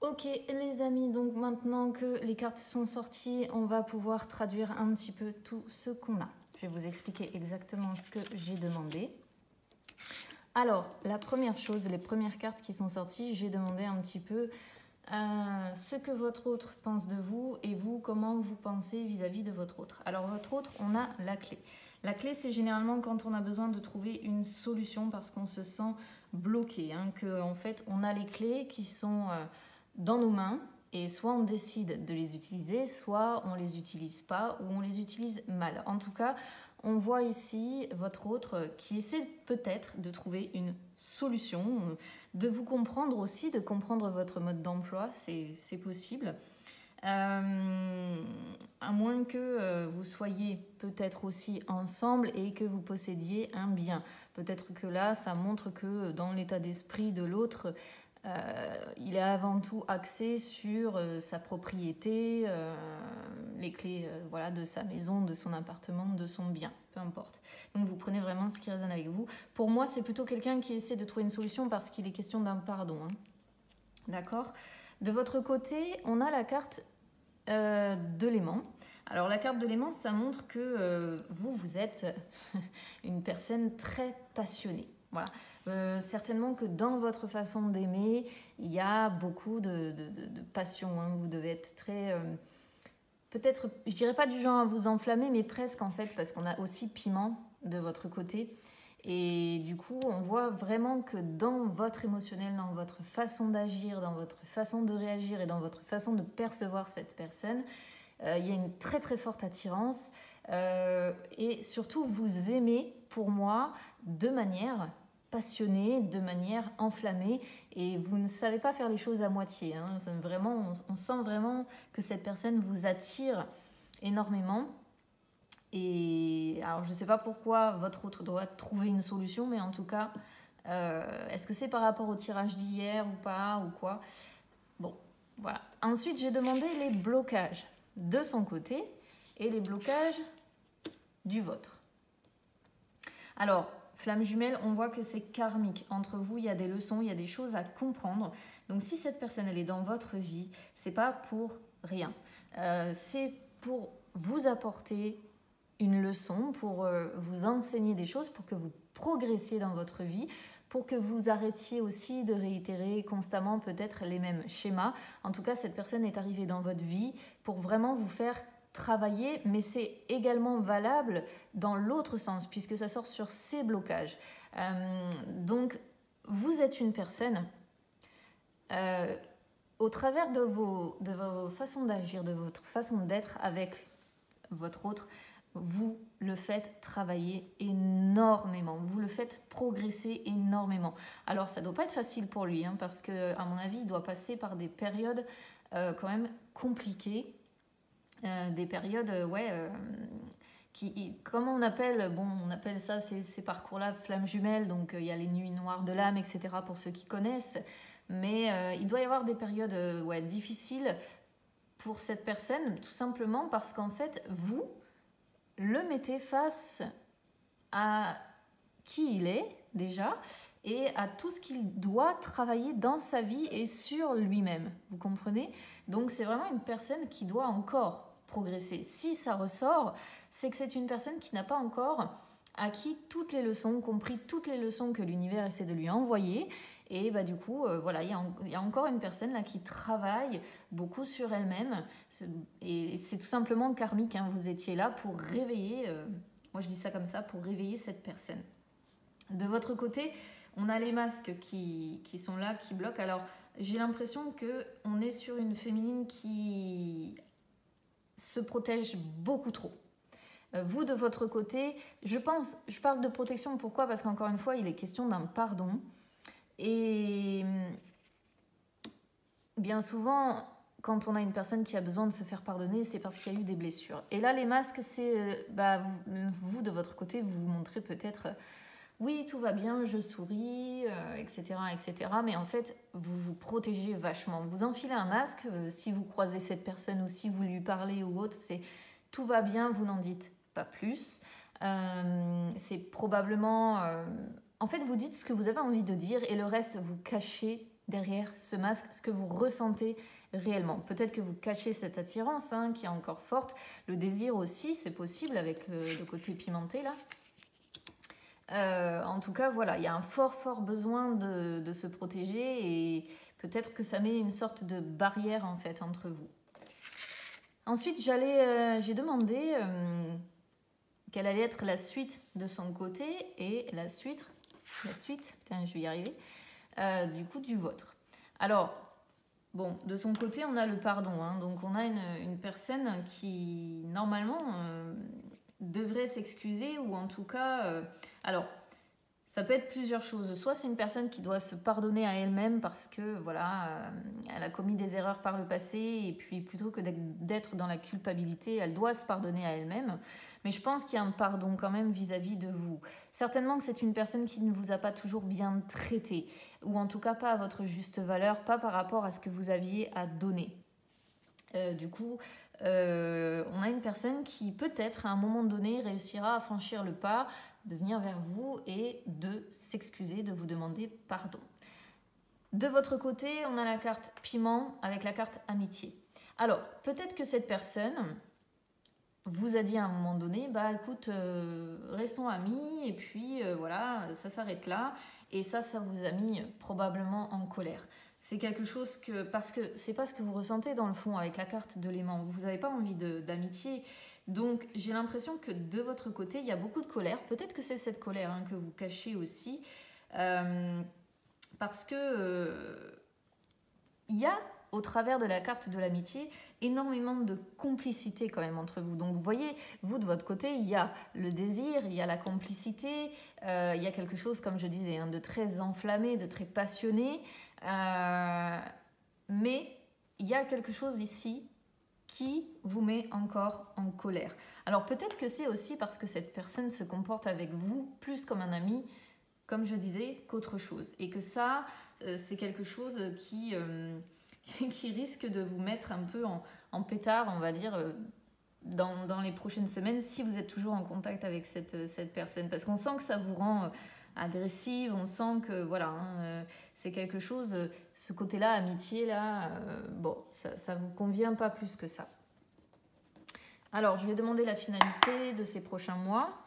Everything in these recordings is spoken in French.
Ok les amis, donc maintenant que les cartes sont sorties, on va pouvoir traduire un petit peu tout ce qu'on a. Je vais vous expliquer exactement ce que j'ai demandé. Alors, la première chose, les premières cartes qui sont sorties, j'ai demandé un petit peu ce que votre autre pense de vous et vous, comment vous pensez vis-à-vis de votre autre. Alors, votre autre, on a la clé. La clé, c'est généralement quand on a besoin de trouver une solution parce qu'on se sent bloqué, qu'en fait, on a les clés qui sont dans nos mains et soit on décide de les utiliser, soit on les utilise pas ou on les utilise mal. En tout cas, on voit ici votre autre qui essaie peut-être de trouver une solution, de vous comprendre aussi, de comprendre votre mode d'emploi, c'est possible. À moins que vous soyez peut-être aussi ensemble et que vous possédiez un bien. Peut-être que là, ça montre que dans l'état d'esprit de l'autre, il est avant tout axé sur sa propriété, les clés voilà, de sa maison, de son appartement, de son bien, peu importe. Donc vous prenez vraiment ce qui résonne avec vous. Pour moi, c'est plutôt quelqu'un qui essaie de trouver une solution parce qu'il est question d'un pardon. D'accord ? De votre côté, on a la carte de l'aimant. Alors la carte de l'aimant, ça montre que vous êtes une personne très passionnée. Voilà. Certainement que dans votre façon d'aimer, il y a beaucoup de passion. Vous devez être très... peut-être, je dirais pas du genre à vous enflammer, mais presque en fait, parce qu'on a aussi piment de votre côté. Et du coup, on voit vraiment que dans votre émotionnel, dans votre façon d'agir, dans votre façon de réagir et dans votre façon de percevoir cette personne, il y a une très très forte attirance. Et surtout, vous aimez, pour moi, de manière passionnée, de manière enflammée, et vous ne savez pas faire les choses à moitié. Vraiment, on sent vraiment que cette personne vous attire énormément. Et alors, je ne sais pas pourquoi votre autre doit trouver une solution, mais en tout cas, est-ce que c'est par rapport au tirage d'hier ou pas, ou quoi? Bon, voilà. Ensuite, j'ai demandé les blocages de son côté et les blocages du vôtre. Alors, flamme jumelle, on voit que c'est karmique. Entre vous, il y a des leçons, il y a des choses à comprendre. Donc, si cette personne, elle est dans votre vie, c'est pas pour rien. C'est pour vous apporter une leçon, pour vous enseigner des choses, pour que vous progressiez dans votre vie, pour que vous arrêtiez aussi de réitérer constamment peut-être les mêmes schémas. En tout cas, cette personne est arrivée dans votre vie pour vraiment vous faire travailler, mais c'est également valable dans l'autre sens, puisque ça sort sur ces blocages. Donc, vous êtes une personne, au travers de vos façons d'agir, de votre façon d'être avec votre autre, vous le faites travailler énormément, vous le faites progresser énormément. Alors ça ne doit pas être facile pour lui, parce qu'à mon avis, il doit passer par des périodes quand même compliquées, des périodes, comment on appelle, on appelle ça, ces parcours-là, flammes jumelles, donc il y a les nuits noires de l'âme, etc., pour ceux qui connaissent, mais il doit y avoir des périodes difficiles pour cette personne, tout simplement parce qu'en fait, vous le mettez face à qui il est déjà et à tout ce qu'il doit travailler dans sa vie et sur lui-même. Vous comprenez? Donc c'est vraiment une personne qui doit encore progresser. Si ça ressort, c'est que c'est une personne qui n'a pas encore acquis toutes les leçons, compris toutes les leçons que l'univers essaie de lui envoyer. Et du coup, voilà, il y a encore une personne là qui travaille beaucoup sur elle-même. Et c'est tout simplement karmique. Vous étiez là pour réveiller, moi je dis ça comme ça, pour réveiller cette personne. De votre côté, on a les masques qui sont là, qui bloquent. Alors, j'ai l'impression qu'on est sur une féminine qui se protège beaucoup trop. Vous, de votre côté, je parle de protection, pourquoi? Parce qu'encore une fois, il est question d'un pardon. Et bien souvent, quand on a une personne qui a besoin de se faire pardonner, c'est parce qu'il y a eu des blessures. Et là, les masques, c'est... vous, de votre côté, vous vous montrez peut-être... oui, tout va bien, je souris, etc., etc. Mais en fait, vous vous protégez vachement. Vous enfilez un masque, si vous croisez cette personne ou si vous lui parlez ou autre, c'est tout va bien, vous n'en dites pas plus. C'est probablement... en fait, vous dites ce que vous avez envie de dire et le reste, vous cachez derrière ce masque, ce que vous ressentez réellement. Peut-être que vous cachez cette attirance hein, qui est encore forte, le désir aussi, c'est possible avec le côté pimenté là. En tout cas, voilà, il y a un fort besoin de se protéger et peut-être que ça met une sorte de barrière en fait entre vous. Ensuite, j'ai demandé quelle allait être la suite de son côté et la suite, putain, je vais y arriver, du coup du vôtre. Alors, bon, de son côté, on a le pardon, hein, donc on a une personne qui, normalement, devrait s'excuser ou en tout cas... alors, ça peut être plusieurs choses. Soit c'est une personne qui doit se pardonner à elle-même parce que voilà, elle a commis des erreurs par le passé et puis plutôt que d'être dans la culpabilité, elle doit se pardonner à elle-même. Mais je pense qu'il y a un pardon quand même vis-à-vis de vous. Certainement que c'est une personne qui ne vous a pas toujours bien traité ou en tout cas pas à votre juste valeur, pas par rapport à ce que vous aviez à donner. Du coup, on a une personne qui peut-être à un moment donné réussira à franchir le pas, de venir vers vous et de s'excuser, de vous demander pardon. De votre côté, on a la carte piment avec la carte amitié. Alors, peut-être que cette personne vous a dit à un moment donné, bah écoute, restons amis et puis voilà, ça s'arrête là. Et ça vous a mis probablement en colère. C'est quelque chose que, parce que c'est pas ce que vous ressentez dans le fond avec la carte de l'aimant. Vous n'avez pas envie d'amitié. Donc j'ai l'impression que de votre côté, il y a beaucoup de colère. Peut-être que c'est cette colère hein, que vous cachez aussi. Parce que il y a, au travers de la carte de l'amitié, énormément de complicité quand même entre vous. Donc vous voyez, vous de votre côté, il y a le désir, il y a la complicité, il y a quelque chose, comme je disais, hein, de très enflammé, de très passionné. Mais il y a quelque chose ici qui vous met encore en colère. Alors peut-être que c'est aussi parce que cette personne se comporte avec vous plus comme un ami, comme je disais, qu'autre chose. Et que ça, c'est quelque chose qui risque de vous mettre un peu en pétard, on va dire, dans les prochaines semaines, si vous êtes toujours en contact avec cette personne. Parce qu'on sent que ça vous rend agressive, on sent que, voilà, hein, c'est quelque chose, ce côté-là, amitié, là, bon, ça vous convient pas plus que ça. Alors, je vais demander la finalité de ces prochains mois.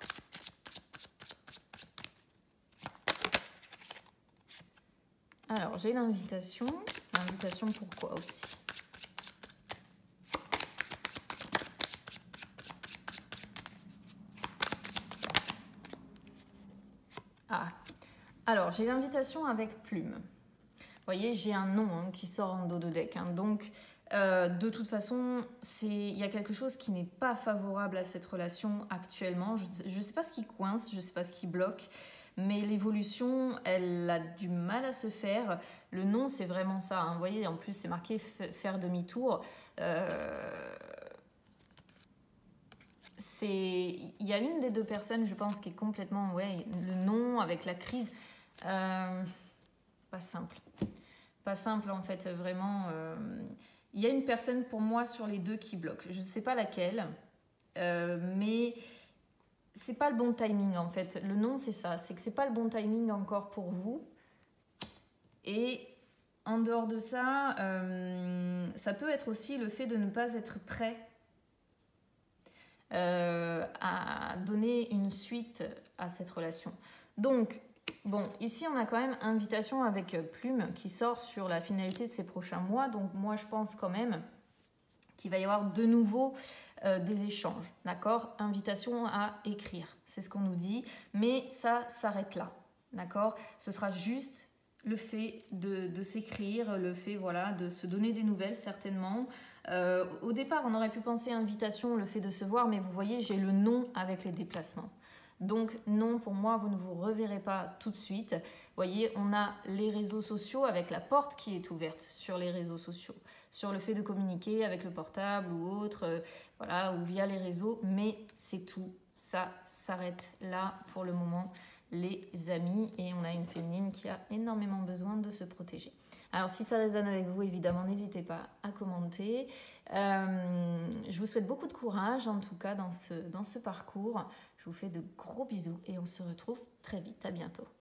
Alors, j'ai l'invitation. L'invitation pourquoi aussi? Ah, alors j'ai l'invitation avec plume. Vous voyez, j'ai un nom hein, qui sort en dos de deck. Hein, donc, de toute façon, il y a quelque chose qui n'est pas favorable à cette relation actuellement. Je ne sais pas ce qui coince, je ne sais pas ce qui bloque. Mais l'évolution, elle a du mal à se faire. Le non, c'est vraiment ça. Hein. Vous voyez, en plus, c'est marqué faire demi-tour. Il y a une des deux personnes, je pense, qui est complètement... Ouais, le non avec la crise. Pas simple. Pas simple, en fait, vraiment. Il y a une personne, pour moi, sur les deux qui bloque. Je ne sais pas laquelle, mais... c'est pas le bon timing en fait. Le non, c'est ça. C'est que c'est pas le bon timing encore pour vous. Et en dehors de ça, ça peut être aussi le fait de ne pas être prêt à donner une suite à cette relation. Donc, bon, ici on a quand même invitation avec plume qui sort sur la finalité de ces prochains mois. Donc moi je pense quand même qu'il va y avoir de nouveau des échanges, d'accord? Invitation à écrire, c'est ce qu'on nous dit, mais ça s'arrête là, d'accord? Ce sera juste le fait de s'écrire, le fait voilà, de se donner des nouvelles certainement. Au départ, on aurait pu penser invitation, le fait de se voir, mais vous voyez, j'ai le non avec les déplacements. Donc non, pour moi, vous ne vous reverrez pas tout de suite. Vous voyez, on a les réseaux sociaux avec la porte qui est ouverte sur les réseaux sociaux, sur le fait de communiquer avec le portable ou autre, voilà, ou via les réseaux, mais c'est tout. Ça s'arrête là pour le moment, les amis, et on a une féminine qui a énormément besoin de se protéger. Alors si ça résonne avec vous, évidemment, n'hésitez pas à commenter. Je vous souhaite beaucoup de courage, en tout cas, dans ce parcours. Je vous fais de gros bisous et on se retrouve très vite. À bientôt.